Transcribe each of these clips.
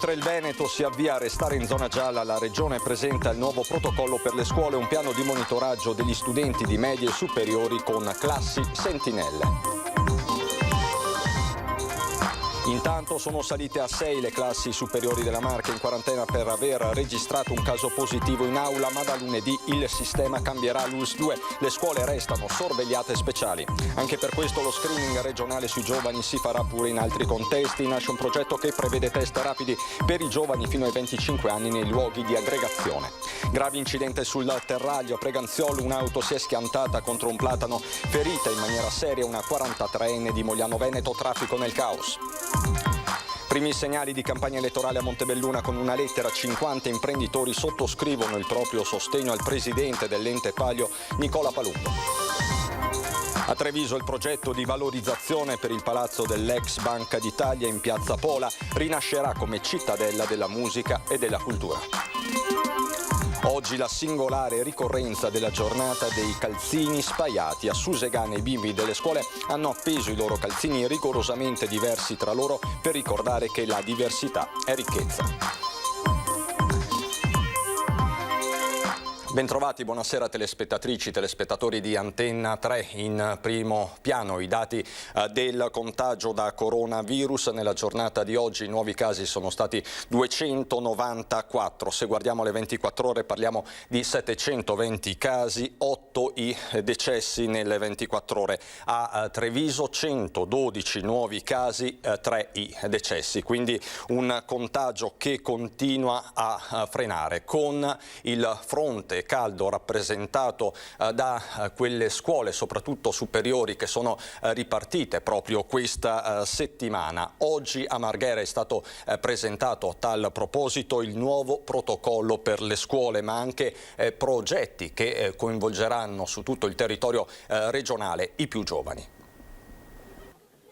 Oltre il Veneto si avvia a restare in zona gialla, la Regione presenta il nuovo protocollo per le scuole, un piano di monitoraggio degli studenti di medie e superiori con classi sentinelle. Intanto sono salite a 6 le classi superiori della Marca in quarantena per aver registrato un caso positivo in aula, ma da lunedì il sistema cambierà all'ULSS 2. Le scuole restano sorvegliate speciali. Anche per questo lo screening regionale sui giovani si farà pure in altri contesti. Nasce un progetto che prevede test rapidi per i giovani fino ai 25 anni nei luoghi di aggregazione. Grave incidente sul Terraglio a Preganziolo, un'auto si è schiantata contro un platano, ferita in maniera seria una 43enne di Mogliano Veneto, traffico nel caos. Primi segnali di campagna elettorale a Montebelluna, con una lettera 50 imprenditori sottoscrivono il proprio sostegno al presidente dell'ente Palio, Nicola Palumbo. A Treviso il progetto di valorizzazione per il palazzo dell'ex Banca d'Italia in Piazza Pola rinascerà come cittadella della musica e della cultura. Oggi la singolare ricorrenza della giornata dei calzini spaiati. A Susegana i bimbi delle scuole hanno appeso i loro calzini rigorosamente diversi tra loro per ricordare che la diversità è ricchezza. Bentrovati, buonasera telespettatrici, telespettatori di Antenna 3. In primo piano i dati del contagio da coronavirus. Nella giornata di oggi i nuovi casi sono stati 294. Se guardiamo le 24 ore parliamo di 720 casi, 8 i decessi nelle 24 ore. A Treviso 112 nuovi casi, 3 i decessi. Quindi un contagio che continua a frenare, con il fronte caldo rappresentato da quelle scuole, soprattutto superiori, che sono ripartite proprio questa settimana. Oggi a Marghera è stato presentato a tal proposito il nuovo protocollo per le scuole, ma anche progetti che coinvolgeranno su tutto il territorio regionale i più giovani.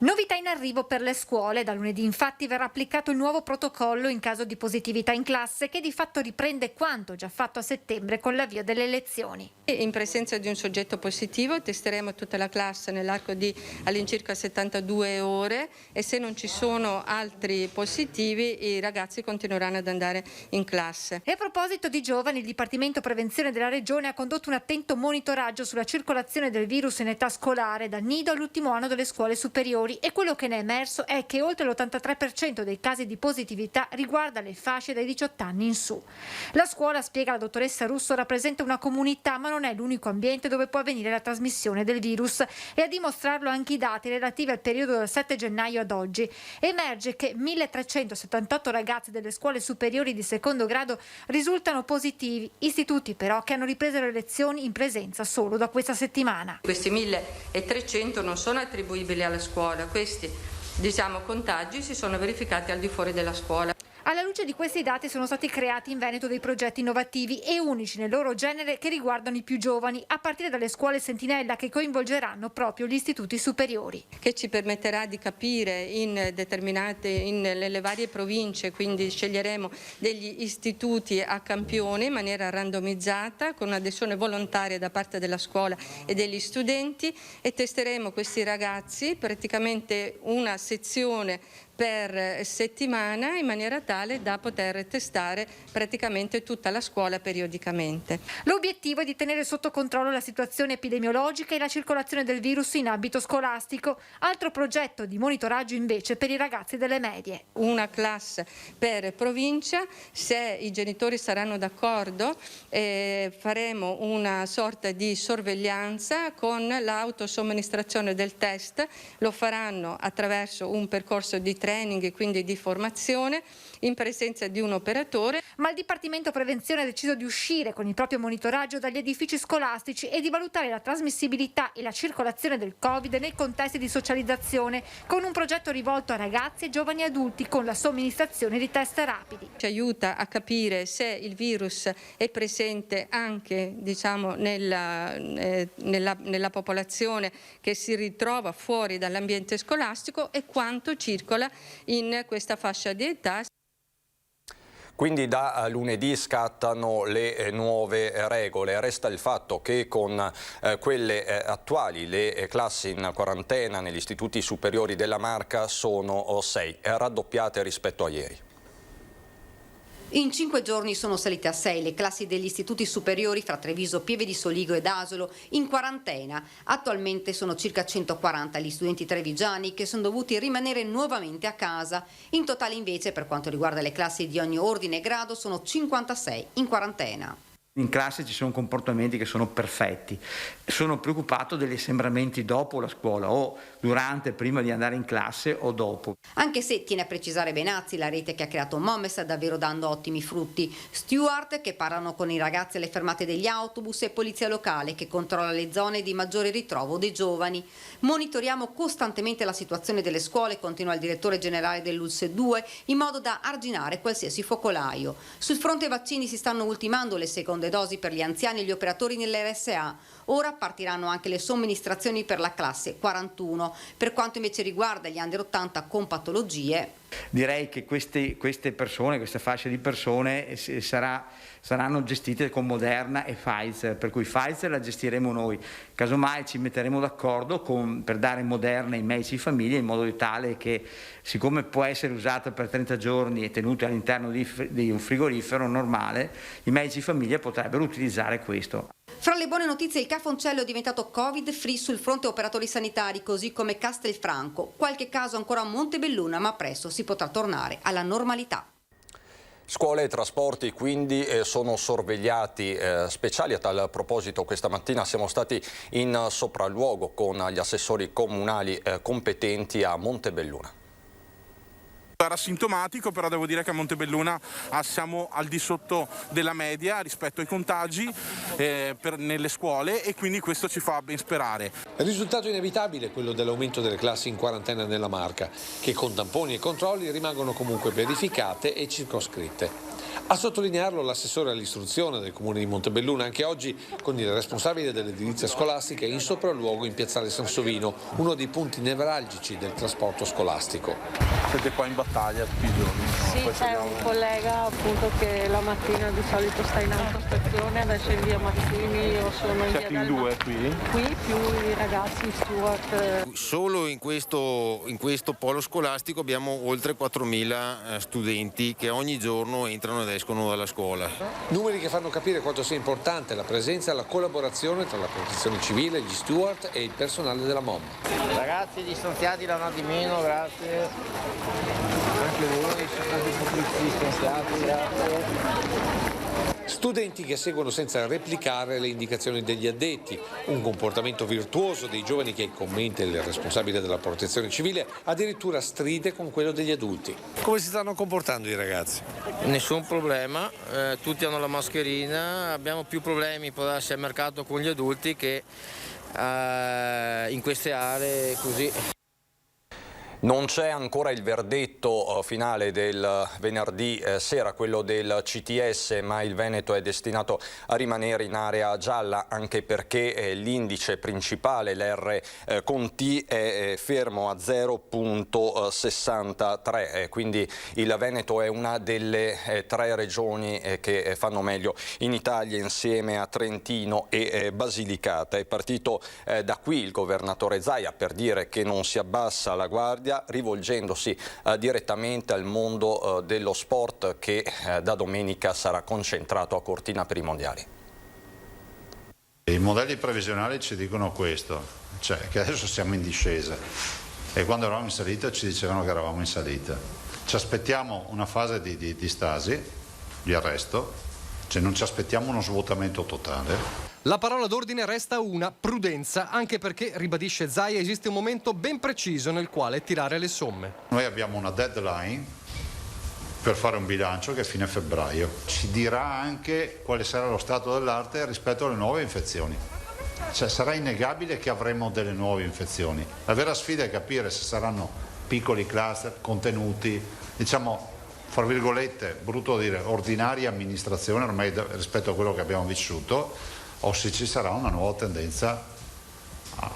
Novità in arrivo per le scuole. Da lunedì infatti verrà applicato il nuovo protocollo in caso di positività in classe, che di fatto riprende quanto già fatto a settembre con l'avvio delle lezioni. In presenza di un soggetto positivo testeremo tutta la classe nell'arco di all'incirca 72 ore e se non ci sono altri positivi i ragazzi continueranno ad andare in classe. E a proposito di giovani, il Dipartimento Prevenzione della Regione ha condotto un attento monitoraggio sulla circolazione del virus in età scolare, dal nido all'ultimo anno delle scuole superiori. E quello che ne è emerso è che oltre l'83% dei casi di positività riguarda le fasce dai 18 anni in su. La scuola, spiega la dottoressa Russo, rappresenta una comunità, ma non è l'unico ambiente dove può avvenire la trasmissione del virus, e a dimostrarlo anche i dati relativi al periodo dal 7 gennaio ad oggi. Emerge che 1378 ragazzi delle scuole superiori di secondo grado risultano positivi, istituti però che hanno ripreso le lezioni in presenza solo da questa settimana. Questi 1300 non sono attribuibili alla scuola. Questi contagi si sono verificati al di fuori della scuola. Alla luce di questi dati sono stati creati in Veneto dei progetti innovativi e unici nel loro genere che riguardano i più giovani, a partire dalle scuole sentinella che coinvolgeranno proprio gli istituti superiori. Che ci permetterà di capire nelle varie province, quindi sceglieremo degli istituti a campione in maniera randomizzata con un'adesione volontaria da parte della scuola e degli studenti, e testeremo questi ragazzi praticamente una sezione per settimana in maniera tale da poter testare praticamente tutta la scuola periodicamente. L'obiettivo è di tenere sotto controllo la situazione epidemiologica e la circolazione del virus in ambito scolastico. Altro progetto di monitoraggio invece per i ragazzi delle medie. Una classe per provincia, se i genitori saranno d'accordo faremo una sorta di sorveglianza con l'autosomministrazione del test, lo faranno attraverso un percorso di training e quindi di formazione in presenza di un operatore. Ma il Dipartimento Prevenzione ha deciso di uscire con il proprio monitoraggio dagli edifici scolastici e di valutare la trasmissibilità e la circolazione del Covid nei contesti di socializzazione, con un progetto rivolto a ragazzi e giovani adulti con la somministrazione di test rapidi. Ci aiuta a capire se il virus è presente anche nella popolazione che si ritrova fuori dall'ambiente scolastico e quanto circola in questa fascia di età. Quindi da lunedì scattano le nuove regole. Resta il fatto che con quelle attuali le classi in quarantena negli istituti superiori della Marca sono 6, raddoppiate rispetto a ieri. In 5 giorni sono salite a 6 le classi degli istituti superiori fra Treviso, Pieve di Soligo ed Asolo in quarantena. Attualmente sono circa 140 gli studenti trevigiani che sono dovuti rimanere nuovamente a casa. In totale invece, per quanto riguarda le classi di ogni ordine e grado, sono 56 in quarantena. In classe ci sono comportamenti che sono perfetti. Sono preoccupato degli assembramenti dopo la scuola o durante, prima di andare in classe o dopo. Anche se, tiene a precisare Benazzi, la rete che ha creato Momme sta davvero dando ottimi frutti. Steward che parlano con i ragazzi alle fermate degli autobus e polizia locale che controlla le zone di maggiore ritrovo dei giovani. Monitoriamo costantemente la situazione delle scuole, continua il direttore generale dell'ULSE 2, in modo da arginare qualsiasi focolaio. Sul fronte vaccini si stanno ultimando le seconde dosi per gli anziani e gli operatori nell'RSA. Ora partiranno anche le somministrazioni per la classe 41. Per quanto invece riguarda gli under 80 con patologie, direi che queste persone, questa fascia di persone saranno gestite con Moderna e Pfizer, per cui Pfizer la gestiremo noi, casomai ci metteremo d'accordo per dare Moderna ai medici di famiglia in modo tale che, siccome può essere usata per 30 giorni e tenuta all'interno di un frigorifero normale, i medici di famiglia potrebbero utilizzare questo. Fra le buone notizie il Cafoncello è diventato Covid-free sul fronte operatori sanitari, così come Castelfranco. Qualche caso ancora a Montebelluna, ma presto si potrà tornare alla normalità. Scuole e trasporti quindi sono sorvegliati speciali. A tal proposito questa mattina siamo stati in sopralluogo con gli assessori comunali competenti a Montebelluna. Era sintomatico, però devo dire che a Montebelluna siamo al di sotto della media rispetto ai contagi nelle scuole e quindi questo ci fa ben sperare. Il risultato inevitabile è quello dell'aumento delle classi in quarantena nella Marca, che con tamponi e controlli rimangono comunque verificate e circoscritte. A sottolinearlo l'assessore all'istruzione del comune di Montebelluna, anche oggi con il responsabile dell'edilizia scolastica in sopralluogo in piazzale Sansovino, uno dei punti nevralgici del trasporto scolastico. Siete qua in battaglia tutti i giorni? Sì, c'è un collega appunto che la mattina di solito sta in autostazione, adesso in via Mazzini, io sono in via in due qui più i ragazzi Stuart. Solo in questo polo scolastico abbiamo oltre 4.000 studenti che ogni giorno entrano ed escono dalla scuola. Numeri che fanno capire quanto sia importante la presenza e la collaborazione tra la protezione civile, gli steward e il personale della MOM. Ragazzi distanziati da un attimino, grazie. Anche voi siete un po' più distanziati, grazie. Studenti che seguono senza replicare le indicazioni degli addetti, un comportamento virtuoso dei giovani che, commenta il responsabile della protezione civile, addirittura stride con quello degli adulti. Come si stanno comportando i ragazzi? Nessun problema, tutti hanno la mascherina, abbiamo più problemi può darsi al mercato con gli adulti che in queste aree così. Non c'è ancora il verdetto finale del venerdì sera, quello del CTS, ma il Veneto è destinato a rimanere in area gialla anche perché l'indice principale, l'R con T, è fermo a 0,63, quindi il Veneto è una delle 3 regioni che fanno meglio in Italia insieme a Trentino e Basilicata. È partito da qui il governatore Zaia per dire che non si abbassa la guardia, rivolgendosi direttamente al mondo dello sport che da domenica sarà concentrato a Cortina per i mondiali. I modelli previsionali ci dicono questo, cioè che adesso siamo in discesa e quando eravamo in salita ci dicevano che eravamo in salita. Ci aspettiamo una fase di stasi, di arresto, cioè non ci aspettiamo uno svuotamento totale. La parola d'ordine resta una: prudenza, anche perché, ribadisce Zaia, esiste un momento ben preciso nel quale tirare le somme. Noi abbiamo una deadline per fare un bilancio che è fine febbraio. Ci dirà anche quale sarà lo stato dell'arte rispetto alle nuove infezioni. Cioè sarà innegabile che avremo delle nuove infezioni. La vera sfida è capire se saranno piccoli cluster, contenuti, diciamo, fra virgolette, brutto dire, ordinaria amministrazione ormai rispetto a quello che abbiamo vissuto, o se ci sarà una nuova tendenza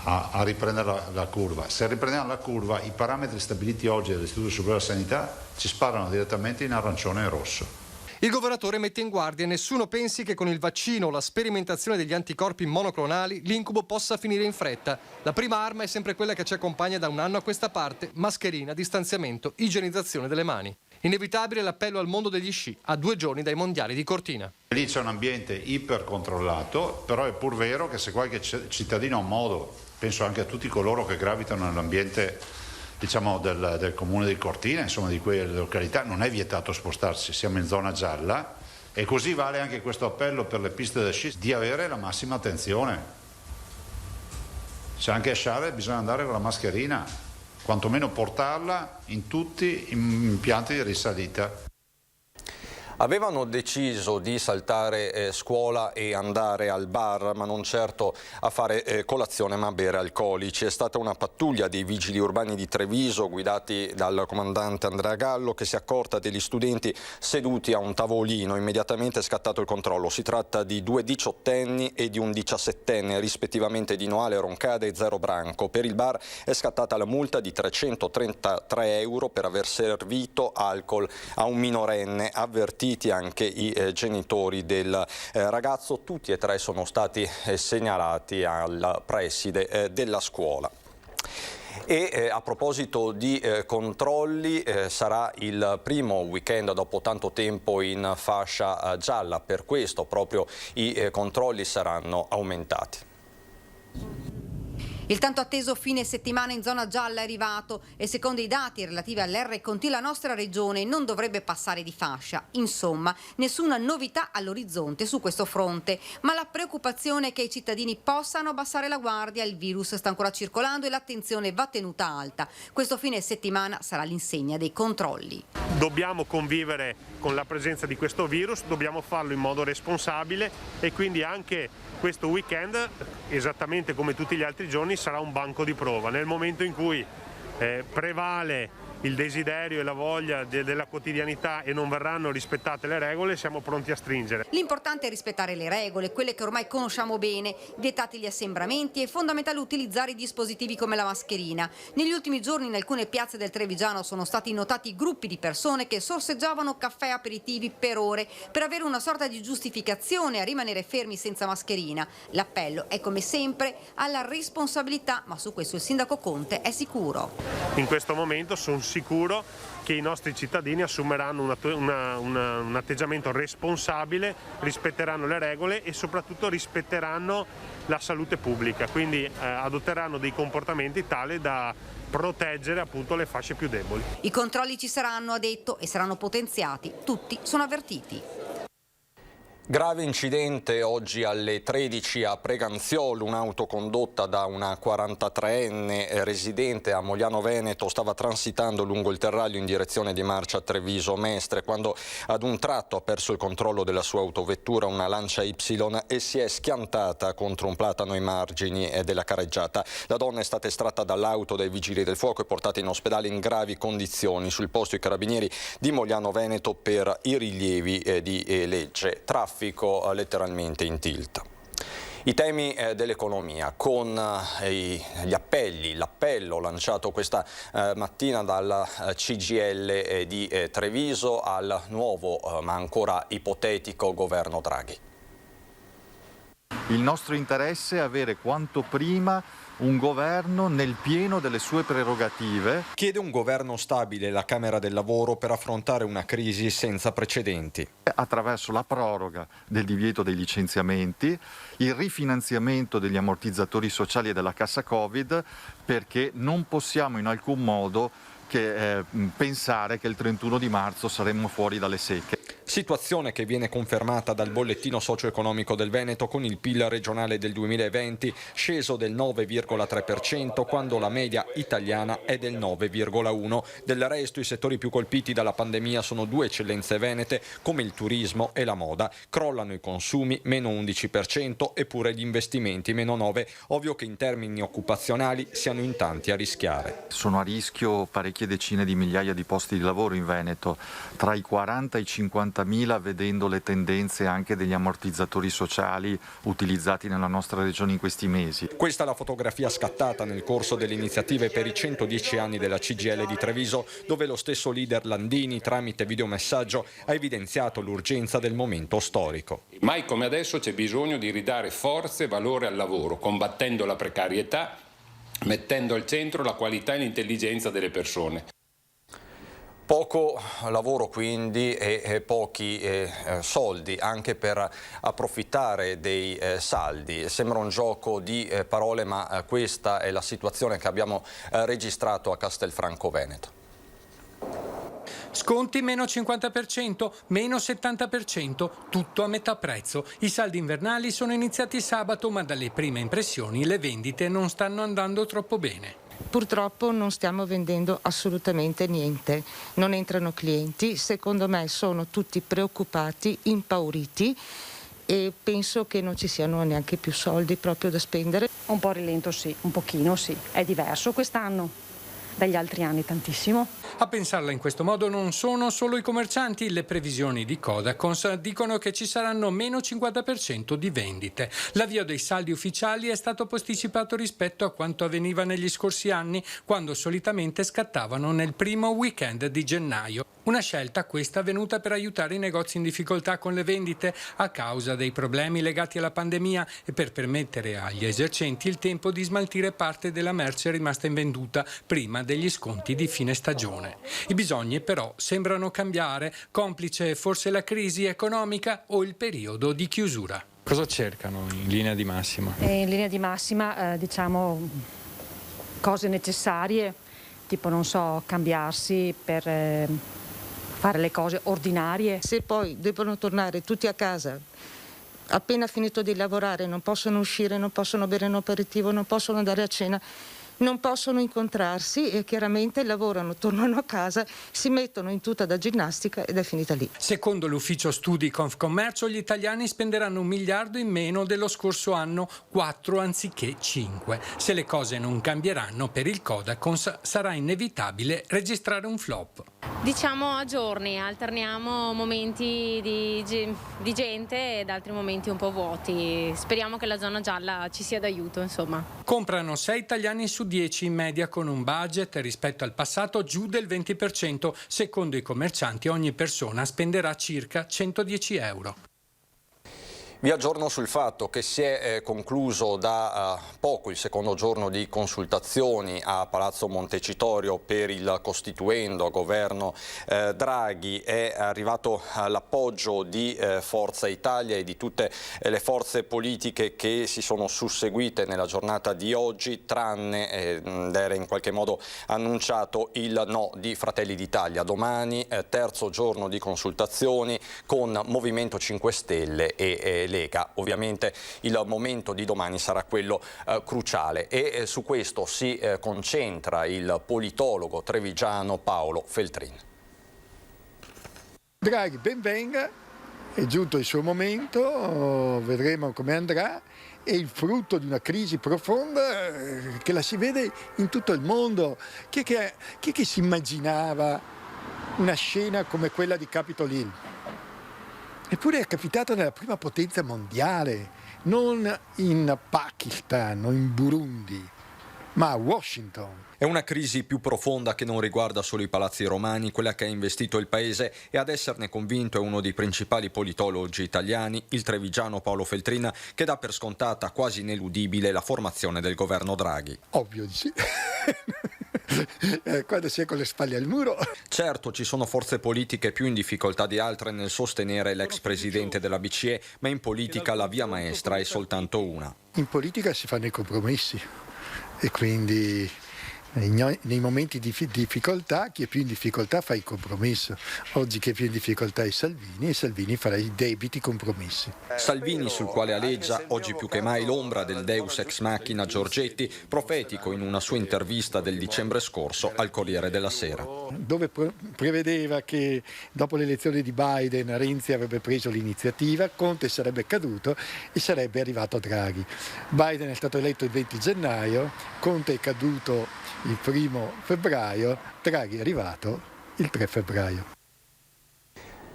a riprendere la curva. Se riprendiamo la curva, i parametri stabiliti oggi dall'Istituto Superiore della Sanità ci sparano direttamente in arancione e rosso. Il governatore mette in guardia: nessuno pensi che con il vaccino o la sperimentazione degli anticorpi monoclonali l'incubo possa finire in fretta. La prima arma è sempre quella che ci accompagna da un anno a questa parte: mascherina, distanziamento, igienizzazione delle mani. Inevitabile l'appello al mondo degli sci a 2 giorni dai mondiali di Cortina. Lì c'è un ambiente ipercontrollato, però è pur vero che se qualche cittadino ha un modo, penso anche a tutti coloro che gravitano nell'ambiente, diciamo, del comune di Cortina, insomma di quelle località, non è vietato spostarsi, siamo in zona gialla e così vale anche questo appello per le piste da sci di avere la massima attenzione. Se anche a sciare bisogna andare con la mascherina, quantomeno portarla in tutti gli impianti di risalita. Avevano deciso di saltare scuola e andare al bar, ma non certo a fare colazione ma a bere alcolici. È stata una pattuglia dei vigili urbani di Treviso, guidati dal comandante Andrea Gallo, che si è accorta degli studenti seduti a un tavolino. Immediatamente è scattato il controllo. Si tratta di 2 diciottenni e di un 17enne, rispettivamente Dino Ale, Roncade e Zero Branco. Per il bar è scattata la multa di 333 euro per aver servito alcol a un minorenne. Avvertiti anche i genitori del ragazzo, tutti e 3 sono stati segnalati al preside della scuola. E a proposito di controlli, sarà il primo weekend dopo tanto tempo in fascia gialla, per questo proprio i controlli saranno aumentati. Il tanto atteso fine settimana in zona gialla è arrivato e secondo i dati relativi all'RCT la nostra regione non dovrebbe passare di fascia. Insomma, nessuna novità all'orizzonte su questo fronte, ma la preoccupazione è che i cittadini possano abbassare la guardia. Il virus sta ancora circolando e l'attenzione va tenuta alta. Questo fine settimana sarà l'insegna dei controlli. Dobbiamo convivere con la presenza di questo virus, dobbiamo farlo in modo responsabile e quindi anche questo weekend, esattamente come tutti gli altri giorni, sarà un banco di prova. Nel momento in cui prevale il desiderio e la voglia della quotidianità e non verranno rispettate le regole, siamo pronti a stringere. L'importante è rispettare le regole, quelle che ormai conosciamo bene, vietati gli assembramenti, è fondamentale utilizzare i dispositivi come la mascherina. Negli ultimi giorni in alcune piazze del Trevigiano sono stati notati gruppi di persone che sorseggiavano caffè e aperitivi per ore per avere una sorta di giustificazione a rimanere fermi senza mascherina. L'appello è come sempre alla responsabilità, ma su questo il sindaco Conte è sicuro. In questo momento sono sicuro che i nostri cittadini assumeranno un atteggiamento responsabile, rispetteranno le regole e soprattutto rispetteranno la salute pubblica, quindi adotteranno dei comportamenti tali da proteggere appunto le fasce più deboli. I controlli ci saranno, ha detto, e saranno potenziati, tutti sono avvertiti. Grave incidente oggi alle 13 a Preganziolo, un'auto condotta da una 43enne residente a Mogliano Veneto stava transitando lungo il terraglio in direzione di marcia Treviso Mestre quando ad un tratto ha perso il controllo della sua autovettura, una Lancia Y, e si è schiantata contro un platano ai margini della carreggiata. La donna è stata estratta dall'auto dai vigili del fuoco e portata in ospedale in gravi condizioni. Sul posto i carabinieri di Mogliano Veneto per i rilievi di legge. Traffico letteralmente in tilt. I temi dell'economia con l'appello lanciato questa mattina dalla CGIL di Treviso al nuovo ma ancora ipotetico governo Draghi. Il nostro interesse è avere quanto prima un governo nel pieno delle sue prerogative. Chiede un governo stabile la Camera del Lavoro per affrontare una crisi senza precedenti. Attraverso la proroga del divieto dei licenziamenti, il rifinanziamento degli ammortizzatori sociali e della cassa Covid, perché non possiamo in alcun modo pensare che il 31 di marzo saremmo fuori dalle secche. Situazione che viene confermata dal bollettino socio-economico del Veneto con il PIL regionale del 2020 sceso del 9,3% quando la media italiana è del 9,1%. Del resto i settori più colpiti dalla pandemia sono 2 eccellenze venete come il turismo e la moda. Crollano i consumi, meno 11%, eppure gli investimenti, meno 9%. Ovvio che in termini occupazionali siano in tanti a rischiare. Sono a rischio parecchie decine di migliaia di posti di lavoro in Veneto, tra i 40 e i 50.000 vedendo le tendenze anche degli ammortizzatori sociali utilizzati nella nostra regione in questi mesi. Questa è la fotografia scattata nel corso delle iniziative per i 110 anni della CGIL di Treviso, dove lo stesso leader Landini tramite videomessaggio ha evidenziato l'urgenza del momento storico. Mai come adesso c'è bisogno di ridare forza e valore al lavoro, combattendo la precarietà, mettendo al centro la qualità e l'intelligenza delle persone. Poco lavoro quindi e pochi soldi anche per approfittare dei saldi. Sembra un gioco di parole, ma questa è la situazione che abbiamo registrato a Castelfranco Veneto. Sconti meno 50%, meno 70%, tutto a metà prezzo. I saldi invernali sono iniziati sabato, ma dalle prime impressioni le vendite non stanno andando troppo bene. Purtroppo non stiamo vendendo assolutamente niente, non entrano clienti, secondo me sono tutti preoccupati, impauriti e penso che non ci siano neanche più soldi proprio da spendere. Un po' rilento sì, un pochino sì, è diverso quest'anno dagli altri anni tantissimo. A pensarla in questo modo non sono solo i commercianti, le previsioni di Codacons dicono che ci saranno meno 50% di vendite. L'avvio dei saldi ufficiali è stato posticipato rispetto a quanto avveniva negli scorsi anni, quando solitamente scattavano nel primo weekend di gennaio. Una scelta questa venuta per aiutare i negozi in difficoltà con le vendite a causa dei problemi legati alla pandemia e per permettere agli esercenti il tempo di smaltire parte della merce rimasta invenduta prima degli sconti di fine stagione. I bisogni però sembrano cambiare, complice forse la crisi economica o il periodo di chiusura. Cosa cercano in linea di massima? In linea di massima diciamo cose necessarie, tipo non so, cambiarsi per fare le cose ordinarie. Se poi devono tornare tutti a casa appena finito di lavorare, non possono uscire, non possono bere un aperitivo, non possono andare a cena, non possono incontrarsi e chiaramente lavorano, tornano a casa, si mettono in tuta da ginnastica ed è finita lì. Secondo l'ufficio studi Confcommercio, gli italiani spenderanno 1 miliardo in meno dello scorso anno, 4 anziché 5. Se le cose non cambieranno per il Codacons sarà inevitabile registrare un flop. Diciamo a giorni, alterniamo momenti di gente ed altri momenti un po' vuoti. Speriamo che la zona gialla ci sia d'aiuto, insomma. Comprano 6 italiani su 10 in media con un budget rispetto al passato giù del 20%. Secondo i commercianti ogni persona spenderà circa 110 euro. Vi aggiorno sul fatto che si è concluso da poco il secondo giorno di consultazioni a Palazzo Montecitorio per il costituendo a governo Draghi. È arrivato l'appoggio di Forza Italia e di tutte le forze politiche che si sono susseguite nella giornata di oggi, tranne ed era in qualche modo annunciato il no di Fratelli d'Italia. Domani terzo giorno di consultazioni con Movimento 5 Stelle e Lega. Ovviamente il momento di domani sarà quello cruciale e su questo si concentra il politologo trevigiano Paolo Feltrin. Draghi ben venga, è giunto il suo momento, vedremo come andrà. È il frutto di una crisi profonda che la si vede in tutto il mondo. Chi è che si immaginava una scena come quella di Capitol Hill? Eppure è capitato nella prima potenza mondiale, non in Pakistan o in Burundi, ma a Washington. È una crisi più profonda che non riguarda solo i palazzi romani, quella che ha investito il paese, e ad esserne convinto è uno dei principali politologi italiani, il trevigiano Paolo Feltrin, che dà per scontata, quasi ineludibile, la formazione del governo Draghi. Ovvio di sì. Quando si è con le spalle al muro. Certo, ci sono forze politiche più in difficoltà di altre nel sostenere l'ex presidente della BCE, ma in politica la via maestra è soltanto una. In politica si fanno i compromessi e quindi nei momenti di difficoltà chi è più in difficoltà fa il compromesso. Oggi chi è più in difficoltà è Salvini e Salvini farà i debiti compromessi. Salvini, sul quale aleggia oggi più che mai l'ombra del Deus ex machina Giorgetti, profetico in una sua intervista del dicembre scorso al Corriere della Sera. Dove prevedeva che dopo le elezioni di Biden Renzi avrebbe preso l'iniziativa, Conte sarebbe caduto e sarebbe arrivato Draghi. Biden è stato eletto il 20 gennaio, Conte è caduto il 1 febbraio, Draghi è arrivato il 3 febbraio.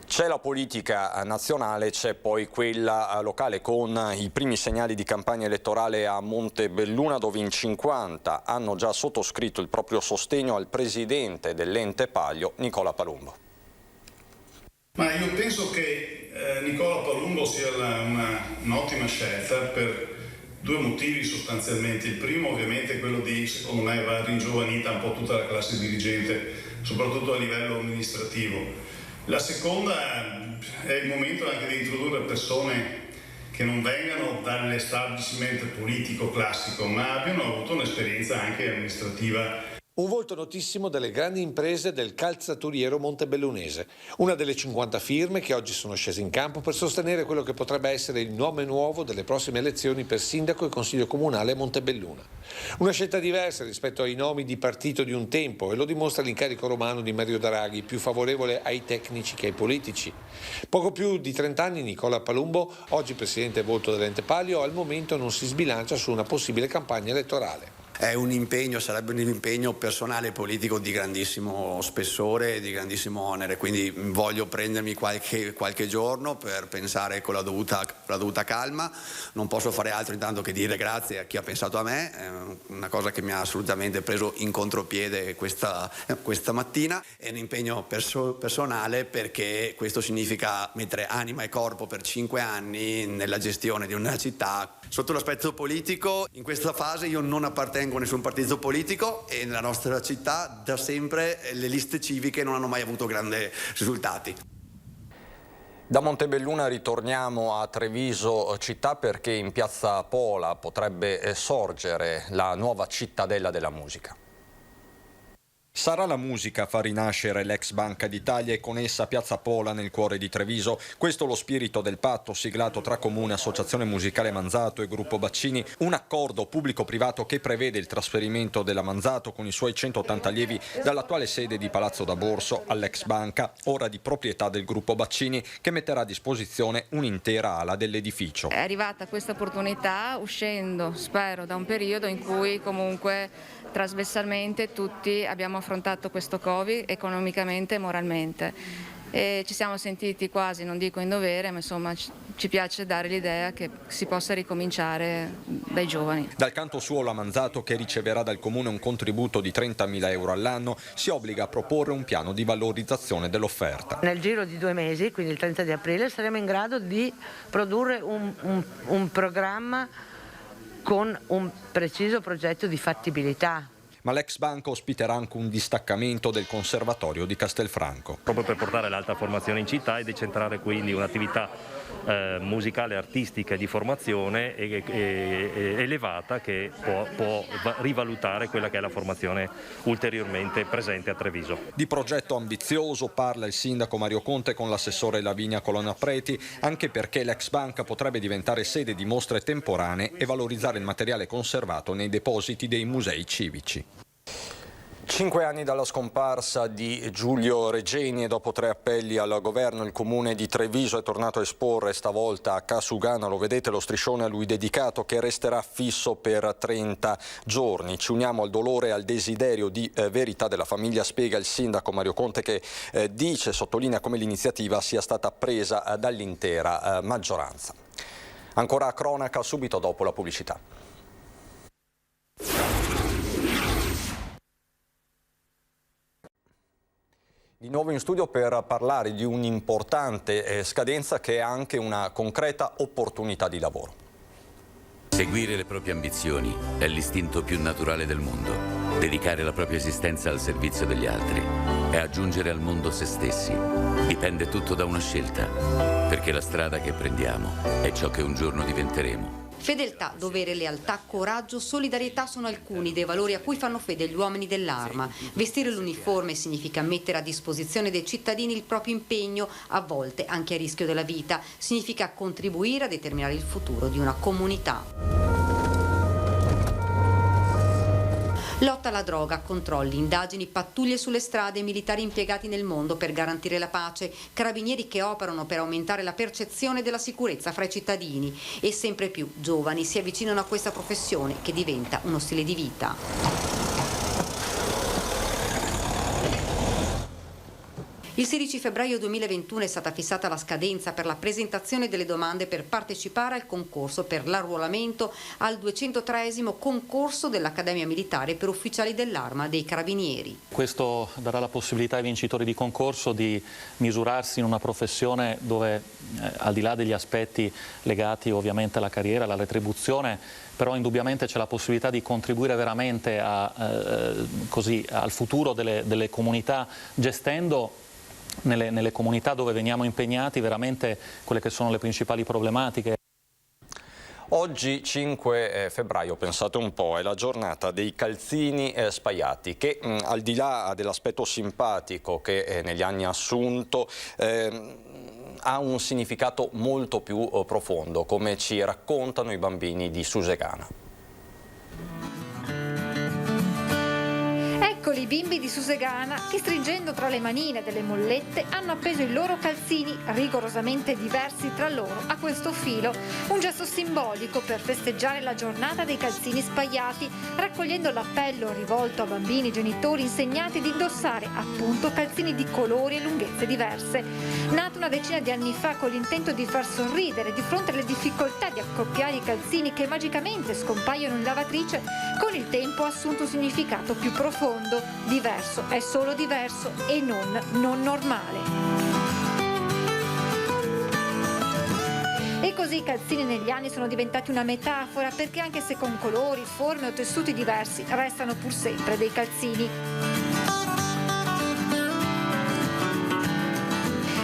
C'è la politica nazionale, c'è poi quella locale con i primi segnali di campagna elettorale a Montebelluna, dove in 50 hanno già sottoscritto il proprio sostegno al presidente dell'ente Palio, Nicola Palumbo. Ma io penso che Nicola Palumbo sia un'ottima scelta per 2 motivi sostanzialmente. Il primo ovviamente è quello di, secondo me, va ringiovanita un po' tutta la classe dirigente soprattutto a livello amministrativo. La seconda è il momento anche di introdurre persone che non vengano dall'establishment politico classico, ma abbiano avuto un'esperienza anche amministrativa. Un volto notissimo delle grandi imprese del calzaturiero montebellunese, una delle 50 firme che oggi sono scese in campo per sostenere quello che potrebbe essere il nome nuovo delle prossime elezioni per sindaco e consiglio comunale a Montebelluna. Una scelta diversa rispetto ai nomi di partito di un tempo, e lo dimostra l'incarico romano di Mario Draghi, più favorevole ai tecnici che ai politici. Poco più di 30 anni Nicola Palumbo, oggi presidente volto dell'Ente Palio, al momento non si sbilancia su una possibile campagna elettorale. È un impegno, sarebbe un impegno personale e politico di grandissimo spessore e di grandissimo onere, quindi voglio prendermi qualche giorno per pensare con la dovuta calma. Non posso fare altro intanto che dire grazie a chi ha pensato a me, è una cosa che mi ha assolutamente preso in contropiede questa mattina. È un impegno personale perché questo significa mettere anima e corpo per 5 anni nella gestione di una città. Sotto l'aspetto politico, in questa fase io non appartengo a nessun partito politico e nella nostra città da sempre le liste civiche non hanno mai avuto grandi risultati. Da Montebelluna ritorniamo a Treviso città, perché in piazza Pola potrebbe sorgere la nuova cittadella della musica. Sarà la musica a far rinascere l'ex Banca d'Italia e con essa Piazza Pola nel cuore di Treviso. Questo lo spirito del patto siglato tra Comune, Associazione Musicale Manzato e Gruppo Baccini, un accordo pubblico-privato che prevede il trasferimento della Manzato con i suoi 180 allievi dall'attuale sede di Palazzo da Borso all'ex banca, ora di proprietà del Gruppo Baccini, che metterà a disposizione un'intera ala dell'edificio. È arrivata questa opportunità uscendo, spero, da un periodo in cui comunque trasversalmente tutti abbiamo affrontato questo Covid economicamente e moralmente e ci siamo sentiti quasi, non dico in dovere, ma insomma ci piace dare l'idea che si possa ricominciare dai giovani. Dal canto suo la Manzato, che riceverà dal Comune un contributo di 30.000 euro all'anno, si obbliga a proporre un piano di valorizzazione dell'offerta. Nel giro di 2 mesi, quindi il 30 di aprile, saremo in grado di produrre un programma con un preciso progetto di fattibilità. Ma l'ex banca ospiterà anche un distaccamento del Conservatorio di Castelfranco. Proprio per portare l'alta formazione in città e decentrare quindi un'attività musicale, artistica e di formazione elevata che può rivalutare quella che è la formazione ulteriormente presente a Treviso. Di progetto ambizioso parla il sindaco Mario Conte con l'assessore Lavinia Colonna Preti, anche perché l'ex banca potrebbe diventare sede di mostre temporanee e valorizzare il materiale conservato nei depositi dei musei civici. 5 anni dalla scomparsa di Giulio Regeni e dopo 3 appelli al governo, il comune di Treviso è tornato a esporre stavolta a Casugana, lo vedete, lo striscione a lui dedicato che resterà fisso per 30 giorni. Ci uniamo al dolore e al desiderio di verità della famiglia, spiega il sindaco Mario Conte, che sottolinea come l'iniziativa sia stata presa dall'intera maggioranza. Ancora a cronaca subito dopo la pubblicità. Di nuovo in studio per parlare di un'importante scadenza che è anche una concreta opportunità di lavoro. Seguire le proprie ambizioni è l'istinto più naturale del mondo. Dedicare la propria esistenza al servizio degli altri è aggiungere al mondo se stessi. Dipende tutto da una scelta, perché la strada che prendiamo è ciò che un giorno diventeremo. Fedeltà, dovere, lealtà, coraggio, solidarietà sono alcuni dei valori a cui fanno fede gli uomini dell'Arma. Vestire l'uniforme significa mettere a disposizione dei cittadini il proprio impegno, a volte anche a rischio della vita. Significa contribuire a determinare il futuro di una comunità. Lotta alla droga, controlli, indagini, pattuglie sulle strade, militari impiegati nel mondo per garantire la pace, carabinieri che operano per aumentare la percezione della sicurezza fra i cittadini e sempre più giovani si avvicinano a questa professione che diventa uno stile di vita. Il 16 febbraio 2021 è stata fissata la scadenza per la presentazione delle domande per partecipare al concorso per l'arruolamento al 203esimo concorso dell'Accademia Militare per ufficiali dell'Arma dei Carabinieri. Questo darà la possibilità ai vincitori di concorso di misurarsi in una professione dove, al di là degli aspetti legati ovviamente alla carriera, alla retribuzione, però indubbiamente c'è la possibilità di contribuire veramente al futuro delle comunità, gestendo nelle comunità dove veniamo impegnati veramente quelle che sono le principali problematiche. Oggi 5 febbraio, pensate un po', è la giornata dei calzini spaiati che al di là dell'aspetto simpatico che negli anni ha assunto ha un significato molto più profondo, come ci raccontano i bambini di Susegana. Eccoli i bimbi di Susegana che, stringendo tra le manine delle mollette, hanno appeso i loro calzini rigorosamente diversi tra loro a questo filo, un gesto simbolico per festeggiare la giornata dei calzini spaiati, raccogliendo l'appello rivolto a bambini, genitori, insegnanti ad indossare appunto calzini di colori e lunghezze diverse. Nato una decina di anni fa con l'intento di far sorridere di fronte alle difficoltà di accoppiare i calzini che magicamente scompaiono in lavatrice, con il tempo ha assunto un significato più profondo. Diverso è solo diverso e non normale. E così i calzini negli anni sono diventati una metafora, perché anche se con colori, forme o tessuti diversi, restano pur sempre dei calzini.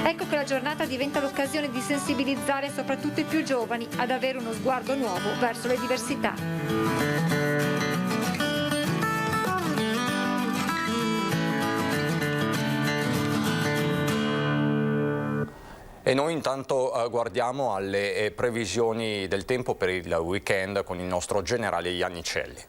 Ecco che la giornata diventa l'occasione di sensibilizzare soprattutto i più giovani ad avere uno sguardo nuovo verso le diversità. E noi intanto guardiamo alle previsioni del tempo per il weekend con il nostro generale Iannicelli.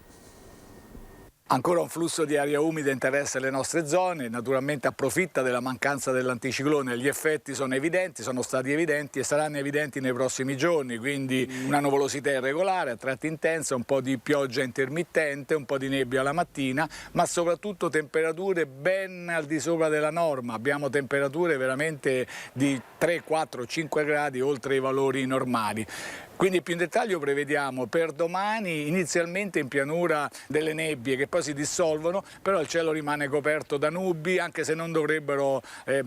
Ancora un flusso di aria umida interessa le nostre zone, naturalmente approfitta della mancanza dell'anticiclone, gli effetti sono evidenti, sono stati evidenti e saranno evidenti nei prossimi giorni, quindi una nuvolosità irregolare, a tratti intensa, un po' di pioggia intermittente, un po' di nebbia la mattina, ma soprattutto temperature ben al di sopra della norma, abbiamo temperature veramente di 3, 4, 5 gradi oltre i valori normali. Quindi più in dettaglio prevediamo per domani inizialmente in pianura delle nebbie che poi si dissolvono, però il cielo rimane coperto da nubi, anche se non dovrebbero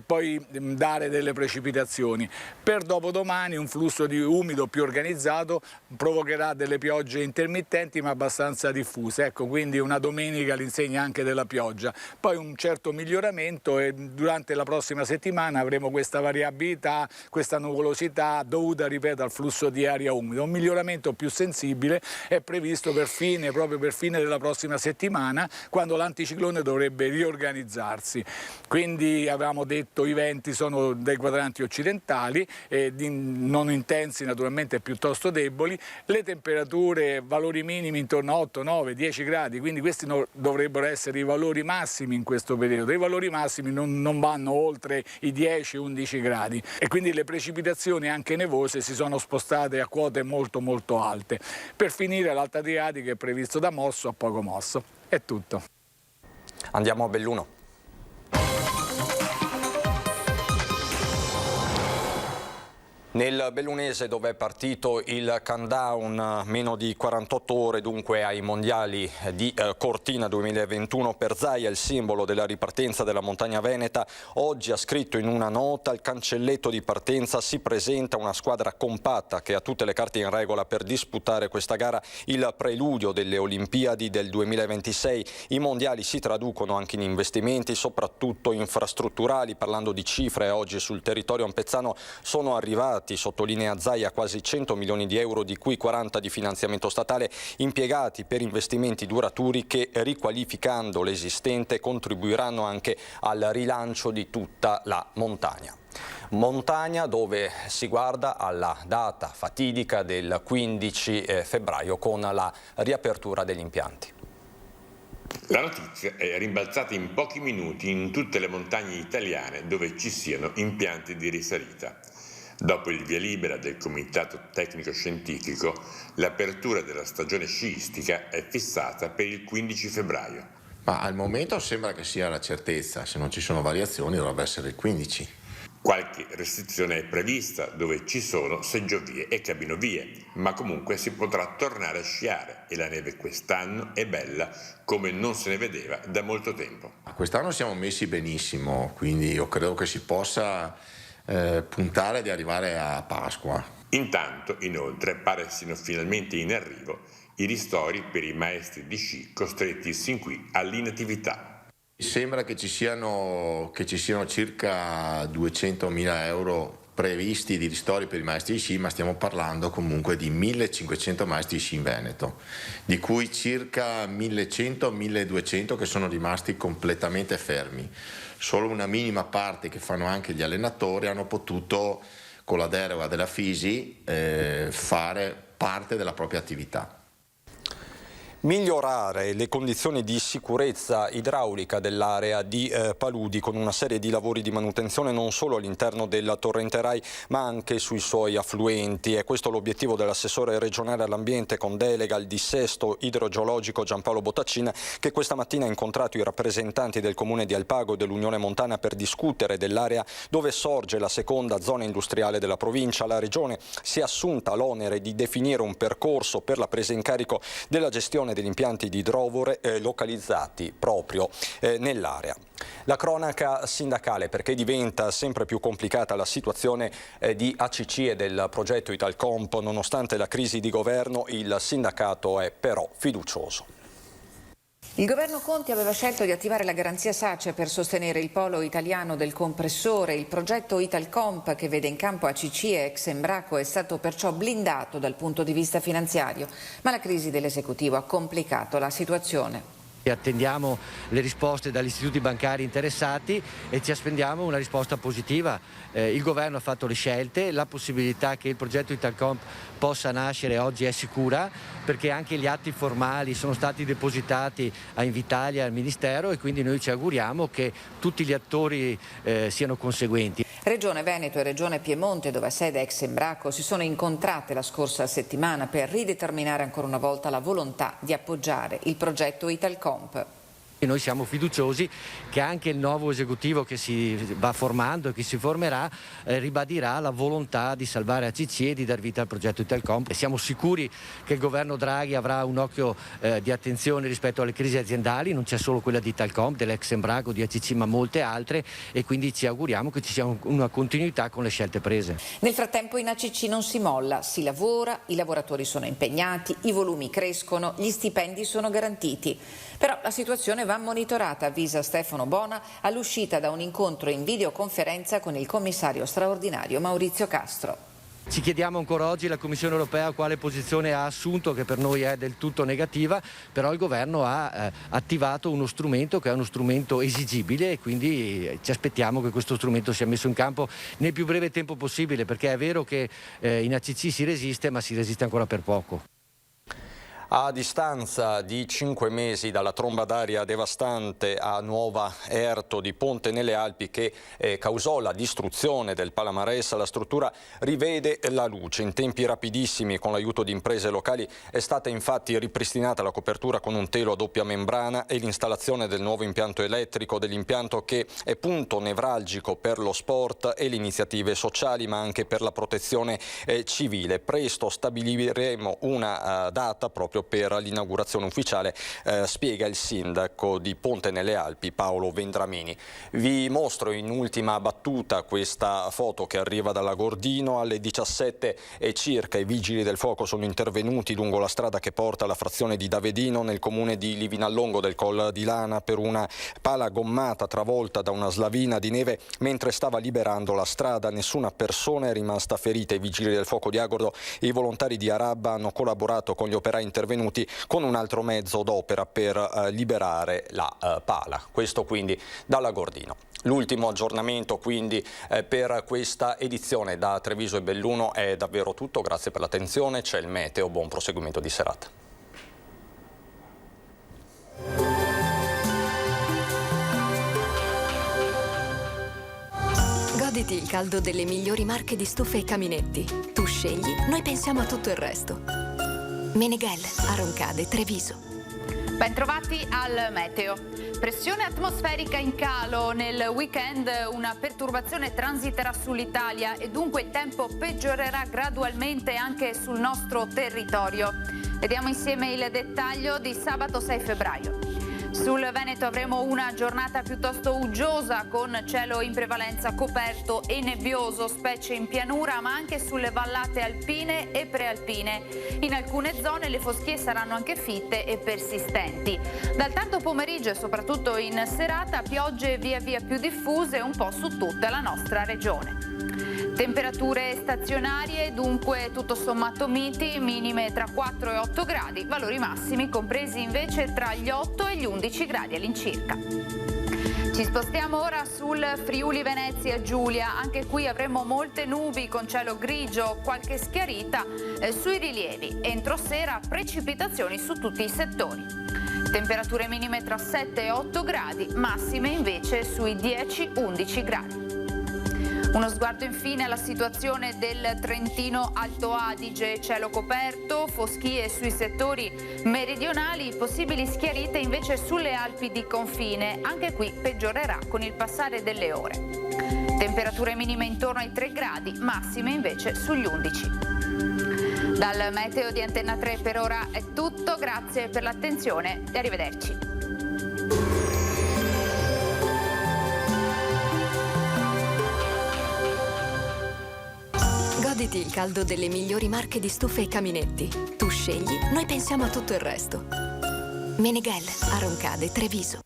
poi dare delle precipitazioni. Per dopodomani un flusso di umido più organizzato provocherà delle piogge intermittenti ma abbastanza diffuse, ecco, quindi una domenica all'insegna anche della pioggia. Poi un certo miglioramento e durante la prossima settimana avremo questa variabilità, questa nuvolosità dovuta, ripeto, al flusso di aria umida. Un miglioramento più sensibile è previsto proprio per fine della prossima settimana, quando l'anticiclone dovrebbe riorganizzarsi. Quindi avevamo detto i venti sono dai quadranti occidentali, non intensi naturalmente, piuttosto deboli, le temperature valori minimi intorno a 8, 9, 10 gradi, quindi questi dovrebbero essere i valori massimi in questo periodo. I valori massimi non vanno oltre i 10, 11 gradi e quindi le precipitazioni anche nevose si sono spostate a quote molto alte. Per finire l'Alta Adriatica è previsto da mosso a poco mosso. È tutto. Andiamo a Belluno. Nel bellunese, dove è partito il countdown, meno di 48 ore dunque ai mondiali di Cortina 2021, per Zaia il simbolo della ripartenza della montagna veneta, oggi ha scritto in una nota: al cancelletto di partenza si presenta una squadra compatta che ha tutte le carte in regola per disputare questa gara, il preludio delle Olimpiadi del 2026. I mondiali si traducono anche in investimenti, soprattutto infrastrutturali. Parlando di cifre, oggi sul territorio ampezzano sono arrivati, sottolinea Zaia, quasi 100 milioni di euro, di cui 40 di finanziamento statale, impiegati per investimenti duraturi che, riqualificando l'esistente, contribuiranno anche al rilancio di tutta la montagna. Montagna dove si guarda alla data fatidica del 15 febbraio con la riapertura degli impianti. La notizia è rimbalzata in pochi minuti in tutte le montagne italiane dove ci siano impianti di risalita. Dopo il via libera del Comitato Tecnico Scientifico, l'apertura della stagione sciistica è fissata per il 15 febbraio. Ma al momento sembra che sia la certezza, se non ci sono variazioni dovrebbe essere il 15. Qualche restrizione è prevista dove ci sono seggiovie e cabinovie, ma comunque si potrà tornare a sciare e la neve quest'anno è bella come non se ne vedeva da molto tempo. Quest'anno siamo messi benissimo, quindi io credo che si possa puntare di arrivare a Pasqua. Intanto, inoltre, pare siano finalmente in arrivo i ristori per i maestri di sci costretti sin qui all'inattività. Sembra che ci siano circa 200.000 euro previsti di ristori per i maestri di sci, ma stiamo parlando comunque di 1.500 maestri di sci in Veneto, di cui circa 1.100-1.200 che sono rimasti completamente fermi. Solo una minima parte, che fanno anche gli allenatori, hanno potuto, con la deroga della Fisi, fare parte della propria attività. Migliorare le condizioni di sicurezza idraulica dell'area di Paludi con una serie di lavori di manutenzione non solo all'interno della torrente Rai ma anche sui suoi affluenti. È questo l'obiettivo dell'assessore regionale all'ambiente con delega al dissesto idrogeologico Giampaolo Bottaccina, che questa mattina ha incontrato i rappresentanti del comune di Alpago e dell'Unione Montana per discutere dell'area dove sorge la seconda zona industriale della provincia. La regione si è assunta l'onere di definire un percorso per la presa in carico della gestione degli impianti di idrovore localizzati proprio nell'area. La cronaca sindacale, perché diventa sempre più complicata la situazione di ACC e del progetto Italcomp. Nonostante la crisi di governo, il sindacato è però fiducioso. Il governo Conte aveva scelto di attivare la garanzia SACE per sostenere il polo italiano del compressore. Il progetto Italcomp, che vede in campo ACC e ex Embraco, è stato perciò blindato dal punto di vista finanziario, ma la crisi dell'esecutivo ha complicato la situazione. Attendiamo le risposte dagli istituti bancari interessati e ci aspettiamo una risposta positiva. Il governo ha fatto le scelte, la possibilità che il progetto Italcomp possa nascere oggi è sicura, perché anche gli atti formali sono stati depositati a Invitalia e al Ministero, e quindi noi ci auguriamo che tutti gli attori siano conseguenti. Regione Veneto e Regione Piemonte, dove ha sede ex Embraco, si sono incontrate la scorsa settimana per rideterminare ancora una volta la volontà di appoggiare il progetto Italcomp. E noi siamo fiduciosi che anche il nuovo esecutivo che si va formando e che si formerà ribadirà la volontà di salvare ACC e di dar vita al progetto Italcomp. E siamo sicuri che il governo Draghi avrà un occhio di attenzione rispetto alle crisi aziendali, non c'è solo quella di Italcomp, dell'ex Embraco, di ACC, ma molte altre, e quindi ci auguriamo che ci sia una continuità con le scelte prese. Nel frattempo in ACC non si molla, si lavora, i lavoratori sono impegnati, i volumi crescono, gli stipendi sono garantiti. Però la situazione va monitorata, avvisa Stefano Bona all'uscita da un incontro in videoconferenza con il commissario straordinario Maurizio Castro. Ci chiediamo ancora oggi la Commissione europea quale posizione ha assunto, che per noi è del tutto negativa, però il governo ha attivato uno strumento che è uno strumento esigibile, e quindi ci aspettiamo che questo strumento sia messo in campo nel più breve tempo possibile, perché è vero che in ACC si resiste, ma si resiste ancora per poco. A distanza di 5 mesi dalla tromba d'aria devastante a Nuova Erto di Ponte nelle Alpi che causò la distruzione del Palamares, la struttura rivede la luce. In tempi rapidissimi, con l'aiuto di imprese locali, è stata infatti ripristinata la copertura con un telo a doppia membrana e l'installazione del nuovo impianto elettrico, dell'impianto che è punto nevralgico per lo sport e le iniziative sociali, ma anche per la protezione civile. Presto stabiliremo una data proprio per l'inaugurazione ufficiale, spiega il sindaco di Ponte nelle Alpi Paolo Vendramini. Vi mostro in ultima battuta questa foto che arriva dalla Gordino. Alle 17 e circa i vigili del fuoco sono intervenuti lungo la strada che porta alla frazione di Davedino nel comune di Livinallongo del Colle di Lana per una pala gommata travolta da una slavina di neve mentre stava liberando la strada. Nessuna persona è rimasta ferita. I vigili del fuoco di Agordo e i volontari di Arabba hanno collaborato con gli operai intervenuti con un altro mezzo d'opera per liberare la pala. Questo quindi dalla Gordino. L'ultimo aggiornamento quindi per questa edizione da Treviso e Belluno è davvero tutto. Grazie per l'attenzione, c'è il meteo, buon proseguimento di serata. Goditi il caldo delle migliori marche di stufe e caminetti. Tu scegli, noi pensiamo a tutto il resto. Meneghel, a Roncade, Treviso. Bentrovati al meteo. Pressione atmosferica in calo. Nel weekend una perturbazione transiterà sull'Italia e dunque il tempo peggiorerà gradualmente anche sul nostro territorio. Vediamo insieme il dettaglio di sabato 6 febbraio. Sul Veneto avremo una giornata piuttosto uggiosa con cielo in prevalenza coperto e nebbioso, specie in pianura ma anche sulle vallate alpine e prealpine. In alcune zone le foschie saranno anche fitte e persistenti. Dal tardo pomeriggio e soprattutto in serata piogge via via più diffuse un po' su tutta la nostra regione. Temperature stazionarie, dunque tutto sommato miti, minime tra 4 e 8 gradi, valori massimi compresi invece tra gli 8 e gli 11 gradi all'incirca. Ci spostiamo ora sul Friuli Venezia Giulia, anche qui avremo molte nubi con cielo grigio, qualche schiarita sui rilievi. Entro sera precipitazioni su tutti i settori. Temperature minime tra 7 e 8 gradi, massime invece sui 10-11 gradi. Uno sguardo infine alla situazione del Trentino Alto Adige, cielo coperto, foschie sui settori meridionali, possibili schiarite invece sulle Alpi di confine, anche qui peggiorerà con il passare delle ore. Temperature minime intorno ai 3 gradi, massime invece sugli 11. Dal meteo di Antenna 3 per ora è tutto, grazie per l'attenzione e arrivederci. Goditi il caldo delle migliori marche di stufe e caminetti. Tu scegli, noi pensiamo a tutto il resto. Meneghel, a Roncade, Treviso.